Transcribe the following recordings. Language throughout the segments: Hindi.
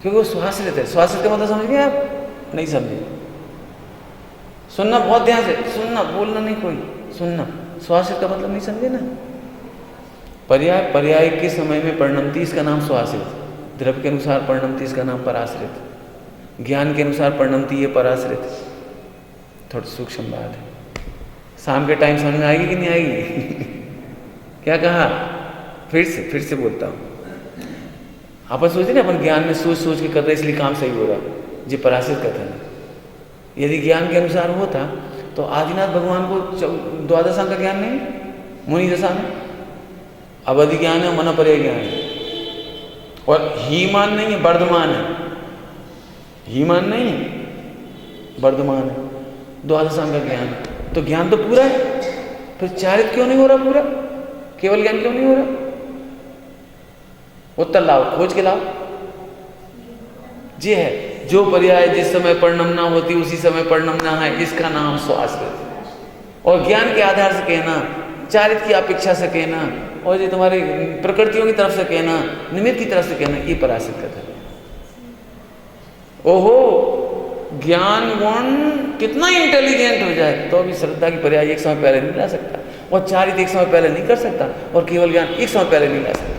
क्योंकि वो स्वाश्रित है। स्वाश्रित का मतलब समझ गए आप? नहीं समझे? सुनना बहुत ध्यान से, सुनना, बोलना नहीं कोई, सुनना। स्वाश्रित का मतलब नहीं समझे ना? पर्याय, पर्याय के समय में परिणमती, इसका नाम स्वाश्रित। द्रव्य के अनुसार परिणमती, इसका नाम पराश्रित। ज्ञान के अनुसार परिणमती, ये पराश्रित। थोड़ी सूक्ष्म बात है। शाम के टाइम समझ में आएगी कि नहीं आएगी? क्या कहा? फिर से बोलता हूँ। अपन सोचे ना, अपन ज्ञान में सोच सोच के कर रहे इसलिए काम सही हो रहा, जी पराश्रित कथन है। यदि ज्ञान के अनुसार होता तो आदिनाथ भगवान को द्वादशांग का ज्ञान नहीं, मुनि दशा में अवधि ज्ञान है, मनोपर्य ज्ञान है। और हीमान नहीं है, वर्धमान है। हीमान नहीं है, वर्धमान है, द्वादशांग का ज्ञान। तो ज्ञान तो पूरा है, फिर चारित क्यों नहीं हो रहा पूरा? केवल ज्ञान क्यों नहीं हो रहा? उत्तर लाओ, खोज के लाओ। जी है, जो पर्याय जिस समय परिणमना होती उसी समय परिणमना है, इसका नाम स्वाश्रित। और ज्ञान के आधार से कहना, चारित की अपेक्षा से कहना, और ये तुम्हारे प्रकृतियों की तरफ से कहना, निमित्त की तरफ से कहना, ये पराश्रित कथन है। ओहो, ज्ञान गुण कितना इंटेलिजेंट हो जाए तो भी श्रद्धा की पर्याय एक समय पहले नहीं ला सकता, और चारित एक समय पहले नहीं कर सकता, और केवल ज्ञान एक समय पहले नहीं ला सकता।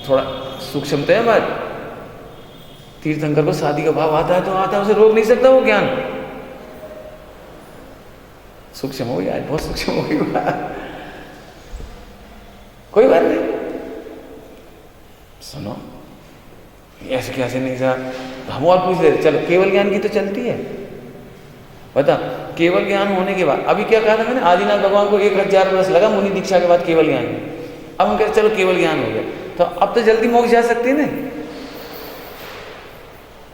थोड़ा सूक्ष्मता है बात। तीर्थंकर को शादी का भाव आता है तो आता है, उसे रोक नहीं सकता वो ज्ञान। सूक्ष्म हो गया, बहुत सूक्ष्म हो गया। कोई बात नहीं, सुनो, ऐसे कैसे नहीं सर, हम और पूछ रहे, चलो केवल ज्ञान की तो चलती है। बता, केवल ज्ञान होने के बाद, अभी क्या कहा था मैंने? आदिनाथ भगवान को 1000 वर्ष लगा मुनि दीक्षा के बाद केवल ज्ञान। अब हम कहते चलो केवल ज्ञान हो गया, तो अब तो जल्दी मोक्ष जा सकते हैं ना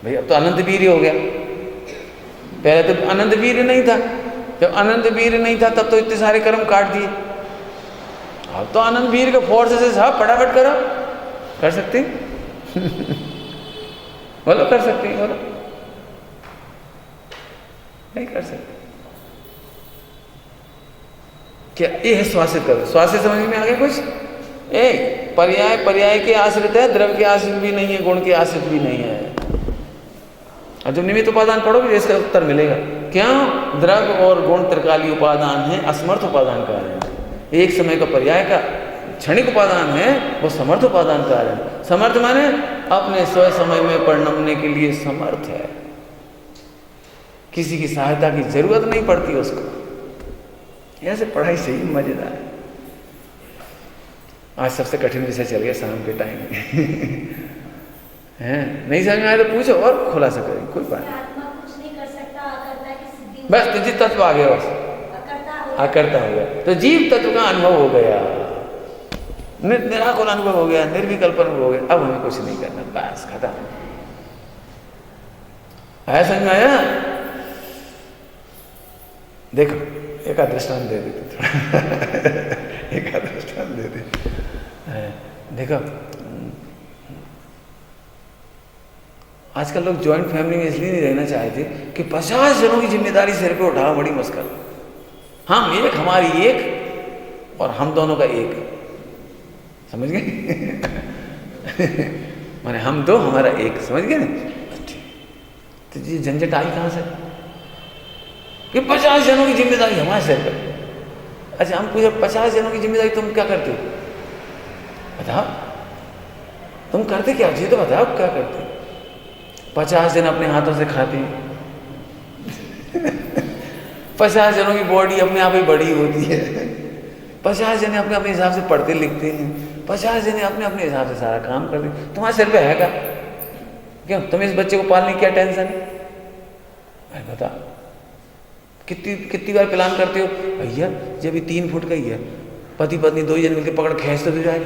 भाई। अब तो अनंत वीर्य हो गया, पहले तो अनंत वीर्य नहीं था। जब अनंत वीर्य नहीं था तब तो इतने सारे कर्म काट दिए। अब तो अनंत वीर्य का फोर्स से साहब फटाफट करो। कर सकते हैं? बोलो, कर सकते हैं? बोलो, नहीं कर सकते क्या? ये है स्वाश्रित करो। स्वाश्रित समझ में आ गया कुछ? पर्याय, पर्याय के आश्रित है, द्रव्य के आश्रित भी नहीं है, गुण के आश्रित भी नहीं है। और जब निमित्त उपादान पढ़ोगे इसका उत्तर मिलेगा। क्यों? द्रव्य और गुण त्रिकाली उपादान है, असमर्थ उपादान कारण है। एक समय का पर्याय का क्षणिक उपादान है, वो समर्थ उपादान कारण है। समर्थ माने अपने स्व समय में परिणमने के लिए समर्थ है, किसी की सहायता की जरूरत नहीं पड़ती उसको। ऐसे पढ़ाई सही मजेदार है। आज सबसे कठिन विषय चल गया शाम के टाइम में। हैं, नहीं समझ में आया तो पूछो और खुलासा करें, कोई बात नहीं। आत्मा कुछ नहीं कर सकता, अकर्ता की सिद्धि। बस तो जीव तत्व आ गया, बस अकर्ता हो गया तो जीव तत्व का अनुभव हो गया, निराकुल अनुभव हो गया, निर्विकल्प अनुभव हो गया। अब हमें कुछ नहीं करना, बस खत्म। आया समझ में आया? देखो एक दृष्टांत दे देते, थोड़ा एक दृष्टांत दे दे। देखो आजकल लोग जॉइंट फैमिली में इसलिए नहीं रहना चाहते कि 50 जनों की जिम्मेदारी सिर पे उठाना बड़ी मुश्किल। हम एक, हमारी एक, और हम दोनों का एक, समझ गए? माने हम दो, हमारा एक, समझ गए ना? तो ये झंझट आई कहां से कि 50 जनों की जिम्मेदारी हमारे सिर पर। अच्छा, हम पूछे 50 जनों की जिम्मेदारी तुम क्या करते हो? बताओ, तुम करते क्या? जी तो बताओ क्या करते? 50 जन अपने हाथों से खाते हैं। 50 जनों की बॉडी अपने आप ही बड़ी होती है। 50 जने अपने अपने हिसाब से पढ़ते लिखते हैं। 50 जने अपने अपने हिसाब से सारा काम करते हैं। तुम्हारे सिर पे है क्या? क्यों तुम्हें इस बच्चे को पालने की क्या टेंशन है? अरे बता, कितनी बार प्लान करते हो? भैया जब ये 3 फुट का ही है, पति पत्नी 2 जन मिलकर पकड़ खींच तो जाए।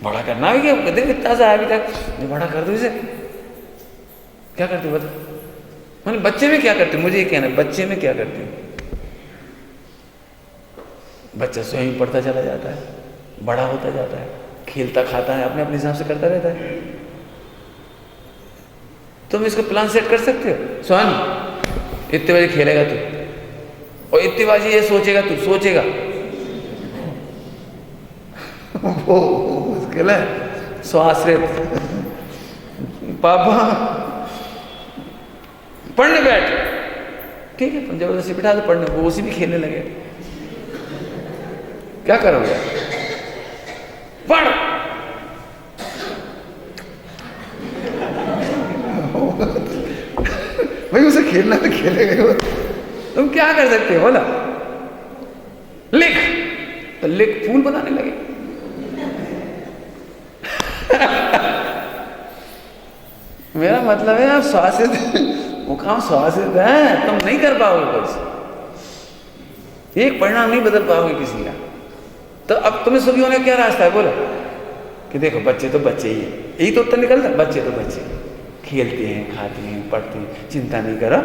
बड़ा करना भी क्या? कहते कितना सा है अभी तक, बड़ा कर दो इसे। क्या करते हो बता? मैंने बच्चे में क्या करते हो? मुझे ये कहना है, बच्चे में क्या करते हो? बच्चा स्वयं पढ़ता चला जाता है, बड़ा होता जाता है, खेलता खाता है, अपने अपने हिसाब से करता रहता है। तुम इसको प्लान सेट कर सकते हो? स्वयं इतने बजे खेलेगा तू, और इतनी बाजी ये सोचेगा तू, सोचेगा वो मुश्किल है। स्वाश्रित, पापा पढ़ने बैठ, ठीक है, तुम जबरदस्ती बिठा दो पढ़ने, वो उसी भी खेलने लगे। क्या करोगे? पढ़। भाई उसे खेलना तो खेलेगा, तुम क्या कर सकते हो? बोला लिख, तो लिख, फूल बनाने लगे। मेरा मतलब है आप स्वासित, वो काम स्वासित है, तुम नहीं कर पाओगे कुछ, एक परिणाम नहीं बदल पाओगे किसी का। तो अब तुम्हें सुखी होने का क्या रास्ता है? बोलो कि देखो बच्चे तो बच्चे ही है, यही तो उत्तर निकलता, बच्चे तो बच्चे खेलते हैं, खाते हैं, पढ़ते हैं, चिंता नहीं करो,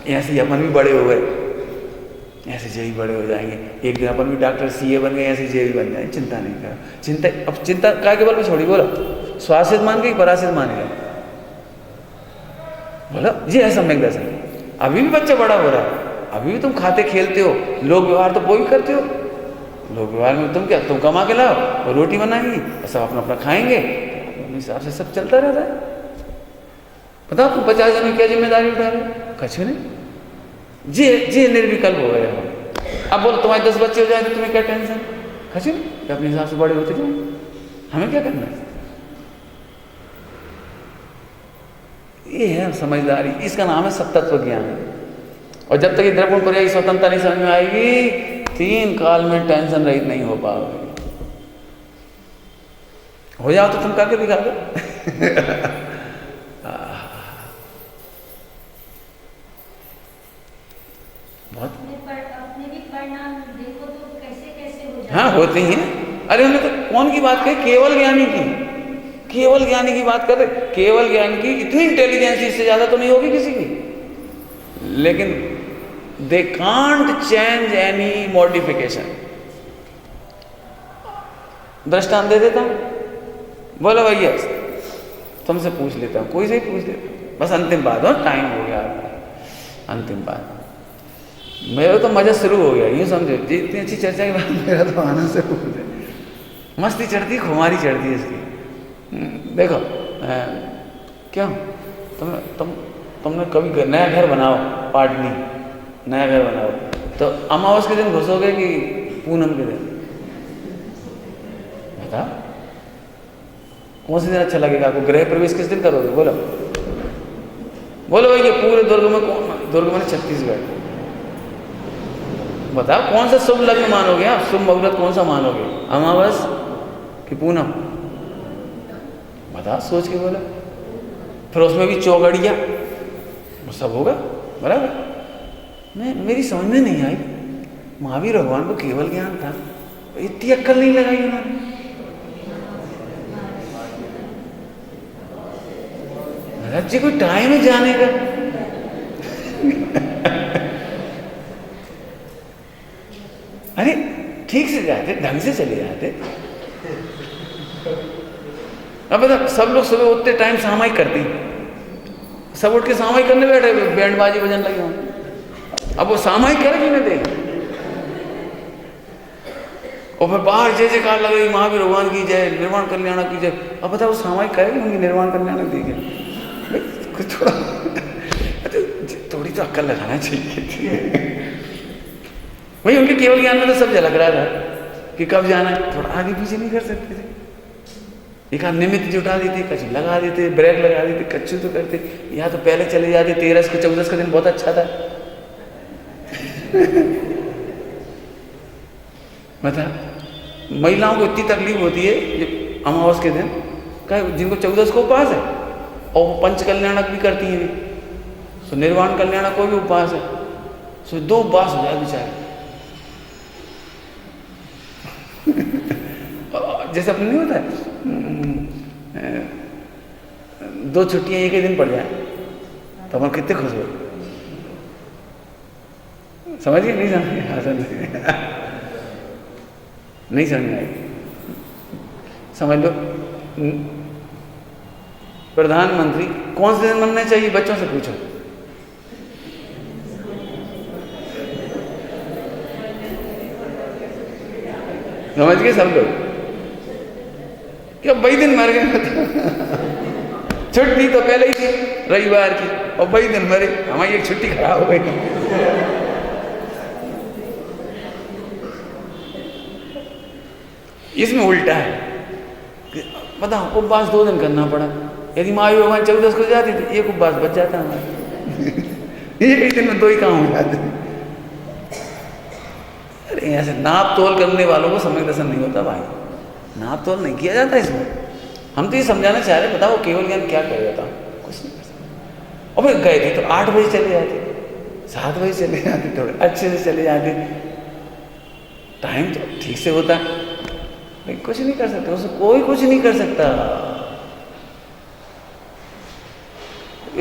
ऐसे ही अपन भी बड़े हो गए, ऐसे जे बड़े हो जाएंगे, एक दिन अपन भी डॉक्टर सीए बन गए, ऐसे जे बन जाएंगे, चिंता नहीं करो। चिंता, अब चिंता काय के बल पे छोड़ी? बोलो स्वासित मान के परासित मानेगा? बोलो ये है सम्यक दर्शन। अभी भी बच्चा बड़ा हो रहा है, अभी भी तुम खाते खेलते हो, लोक व्यवहार तो वो भी करते हो। लोक व्यवहार में तुम क्या, तुम कमा के लाओ और रोटी बनाएंगी, सब अपना अपना खाएंगे, अपने हिसाब से सब चलता रहता है। बताओ तुम 50 जन की क्या जिम्मेदारी उठा रहे हो? कछ नहीं, जी निर्विकल्प हो गए हो। अब बोलो तुम्हारे 10 बच्चे हो जाए तो तुम्हें क्या टेंशन? कछ नहीं, अपने हिसाब से बड़े होते जाए, हमें क्या करना है? ये है समझदारी, इसका नाम है सत्तत्व ज्ञान। और जब तक ये द्रव्य पर्यायी स्वतंत्रता नहीं समझ में आएगी, 3 काल में टेंशन रहित नहीं हो पाओगे। हो जाओ तो तुम करके दिखा दो। बहुत अपने भी परिणाम देखो तो कैसे कैसे हो जाते। हाँ होते हैं। अरे हमने तो कौन की बात कही? केवल ज्ञानी की, केवल ज्ञानी की बात कर रहे। केवल ज्ञान की इतनी इंटेलिजेंस इससे ज्यादा तो नहीं होगी किसी की, लेकिन they can't change any modification. दृष्टांत दे देता हूं, बोलो भैया तुमसे पूछ लेता हूं, कोई से ही पूछ लेता हूं, बस अंतिम बात हो, टाइम हो गया आपका, अंतिम बात। मेरा तो मजा शुरू हो गया, यूं समझो जी, इतनी अच्छी चर्चा के बाद मेरा तो आनंद से पूछ है, मस्ती चढ़ती, खुमारी चढ़ती है इसकी। देखो क्यों तुमने कभी नया घर बनाओ, पाटनी नया घर बनाओ, तो अमावस के दिन घुसोगे कि पूनम के दिन? बताओ कौन से दिन अच्छा लगेगा आपको? गृह प्रवेश किस दिन करोगे? बोलो बोलो भैया, पूरे दुर्ग में कौन, दुर्ग में छत्तीसगढ़, बताओ कौन सा शुभ लग्न मानोगे आप? शुभ मुहूर्त कौन सा मानोगे? अमावस कि पूनम? बताओ सोच के बोलो। फिर उसमें भी चौगड़िया, वो सब होगा बराबर। मेरी समझ में नहीं आई, महावीर भगवान को केवल ज्ञान था, इतनी अक्कल नहीं लगाई उन्होंने। महाराज जी कोई टाइम है जाने का। अरे ठीक से जाते, ढंग से चले जाते। अब बता, सब लोग सुबह उठते टाइम सामायिक करते हैं, सब उठ के सामायिक करने बैठे, बैंड बाजी बजन लगे होंगे। अब वो सामायिक करेगी ना देख, और फिर बाहर जय जयकार लगेगी, महावीर भगवान की जय, निर्वाण कल्याण की जय। अब बता वो सामायिक करेगी होंगी, निर्वाण कल्याण देखे थोड़ा थोड़ी तो अक्ल लगाना चाहिए। वही उनके केवल ज्ञान में तो सब झलक रहा था कि कब जाना है, थोड़ा आगे पीछे नहीं कर सकते थे। एक आध निमित्त जुटा देते, कछु लगा देते, ब्रेक लगा देते, कच्चू तो करते, या तो पहले चले जाते। 13 का 14 का दिन बहुत अच्छा था। बता, महिलाओं को इतनी तकलीफ होती है जब अमावस के दिन, जिनको 14 को उपवास है, और वो पंच कल्याणक भी करती हैं, तो निर्वाण कल्याणक को भी उपवास है, सो 2 उपवास हो जाए बेचारे। जैसे अपने नहीं होता है 2 छुट्टियां एक ही दिन पड़ जाए तो अपन कितने खुश हो। समझिए नहीं समझिए? नहीं समझ आई? समझ लो, प्रधानमंत्री कौन से दिन बनना चाहिए? बच्चों से पूछो। समझ गए सब लोग? क्या वही दिन मर गए। छुट्टी तो पहले ही थी रविवार की, और वही दिन मरे, हमारी एक छुट्टी खराब हो गई। इसमें उल्टा है, बताओ उपवास 2 दिन करना पड़ा, यदि महावीर भगवान 14 को जाती थी, एक उपवास बच जाता हमारा। एक दिन में 2 ही काम हो जाते। अरे ऐसे नाप तोल करने वालों को सम्यक दर्शन नहीं होता भाई, नाप तोल नहीं किया जाता इसमें। हम तो ये समझाना चाह रहे, बताओ केवल ज्ञान क्या कर जाता, कुछ नहीं कर सकता। और फिर गए थे तो 8 बजे चले जाते, 7 बजे चले जाते, थोड़े अच्छे से चले जाते, टाइम तो ठीक से होता, लेकिन कुछ नहीं कर सकते, उससे कोई कुछ नहीं कर सकता।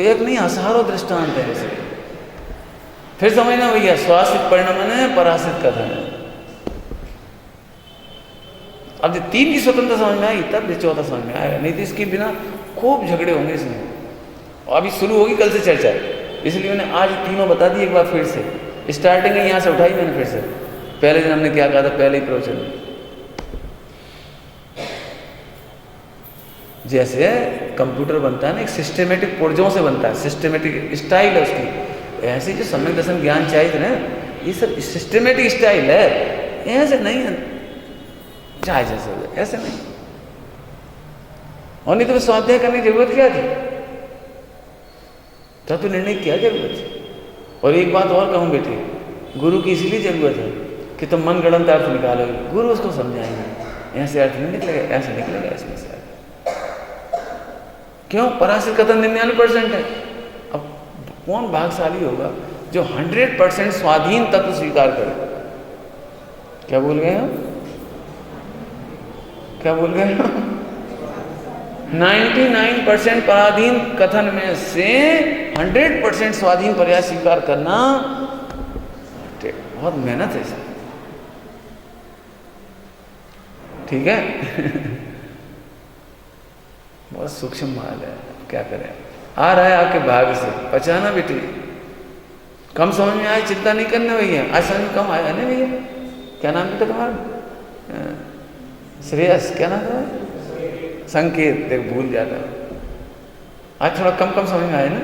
एक नहीं हजारों दृष्टांत है ऐसे। फिर समझना भैया, स्वासित परिणमन है, परासित कथन है। अब जब 3 की स्वतंत्रता समझ में आई तब 4था समझ में आएगा, नहीं तो इसके बिना खूब झगड़े होंगे इसमें। और अभी शुरू होगी कल से चर्चा, इसलिए मैंने आज तीनों बता दी एक बार फिर से। स्टार्टिंग है यहाँ से उठाई मैंने फिर से। पहले दिन हमने क्या कहा था, पहले ही प्रवचन में, जैसे कंप्यूटर बनता है ना, एक सिस्टमेटिक पुर्जों से बनता है, सिस्टमेटिक स्टाइल है उसकी। ऐसे जो सम्यक दर्शन ज्ञान चाहिए था ना, ये सब सिस्टमेटिक स्टाइल है, ऐसे नहीं है चाहे जैसे हो जाए, ऐसे नहीं। और नहीं तो स्वाध्याय करने की जरूरत क्या थी, तब तो निर्णय क्या जरूरत थी। और एक बात और कहूँ बेटे, गुरु की इसीलिए जरूरत है कि तुम मन गणंत अर्थ निकालोगे, गुरु उसको समझाएंगे, ऐसे अर्थ नहीं निकलेगा, ऐसे निकलेगा इसमें से। क्यों? परासित कथन 99% है। अब कौन भागशाली होगा जो 100% स्वाधीन तत्व स्वीकार करे? क्या बोल गए हम? क्या बोल गए हम? 99% पराधीन कथन में से 100% स्वाधीन पर्याय स्वीकार करना बहुत मेहनत है इसमें, ठीक है। बहुत सूक्ष्म माल है, क्या करें। आ रहा है आपके भाग्य से, पहचाना बेटी। कम समझ में आए चिंता नहीं करना भैया, आज समझ में कम आया ना भैया। क्या नाम था तुम्हारा? श्रेयस, क्या नाम था? संकेत, देख भूल जाता है। आज थोड़ा कम कम समझ में आए ना,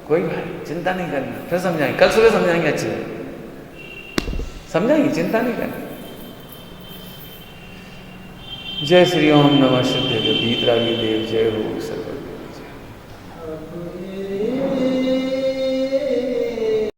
कोई भाई चिंता नहीं करना, फिर समझाएंगे, कल सुबह समझाएंगे, अच्छे से समझाएंगे, चिंता नहीं करना। जय श्री ओम नमः सिद्धेश्वर वीतरागी देव, जय हो।